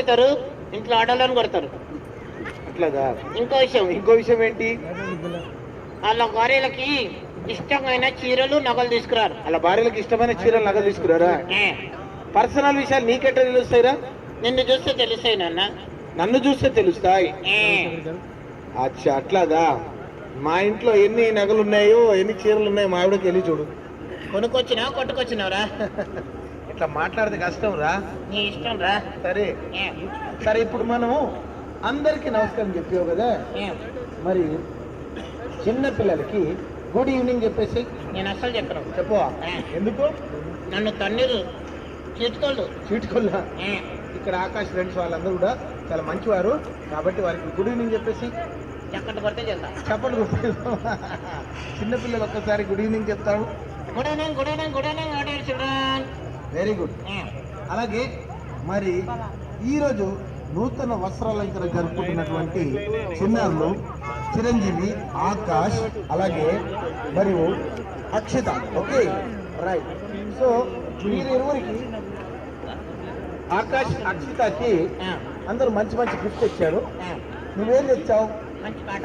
కొడతారు, ఇంట్లో ఆడవాళ్ళని కొడతారు. అట్లాగా. ఇంకో విషయం ఏంటి? వాళ్ళ భార్యలకి ఇష్టమైన చీరలు నగలు తీసుకురారు. అలా భార్యలకు ఇష్టమైన చీరలు నగలు తీసుకురారా? పర్సనల్ విషయాలు నీకెట్లా తెలుస్తాయిరా? నిన్ను చూస్తే తెలుస్తాయి నాన్న. నన్ను చూస్తే తెలుస్తాయి. అచ్చా అట్లాగా. మా ఇంట్లో ఎన్ని నగలు ఉన్నాయో ఎన్ని చీరలు ఉన్నాయో మా ఆవిడకి వెళ్ళి చూడు. కొనుక్కొచ్చినావు కొట్టుకొచ్చినావురా? ఇట్లా మాట్లాడితే కష్టం రా. నీ ఇష్టం రా. సరే సరే, ఇప్పుడు మనము అందరికీ నమస్కారం చెప్పావు కదా, మరి చిన్న పిల్లలకి గుడ్ ఈవినింగ్ చెప్పేసి. నేను అస్సలు చెప్పను. చెప్పవా? ఎందుకు? నన్ను తన్నీరు చీటుకోళ్ళ. ఇక్కడ ఆకాశ్ ఫ్రెండ్స్ వాళ్ళందరూ కూడా చాలా మంచివారు కాబట్టి వారికి గుడ్ ఈవినింగ్ చెప్పేసి. చక్కటి కొడితే చేస్తా. చెప్పండి గుర్తు. చిన్నపిల్లలు ఒక్కసారి గుడ్ ఈవినింగ్ చెప్తాడు. Good evening good evening good evening audio children. Very good. అలాగే మరి ఈరోజు నూతన వస్త్రాలంకరణ జరుపుకుంటున్నటువంటి చిన్నారులు చిరంజీవి, ఆకాష్, అలాగే మరియు అక్షిత. Okay right. సో మీరు ఇరువురికి, ఆకాష్ అక్షితకి అందరూ మంచి మంచి గిఫ్ట్ ఇచ్చారు. నువ్వేం తెచ్చావు? మంచి పాట.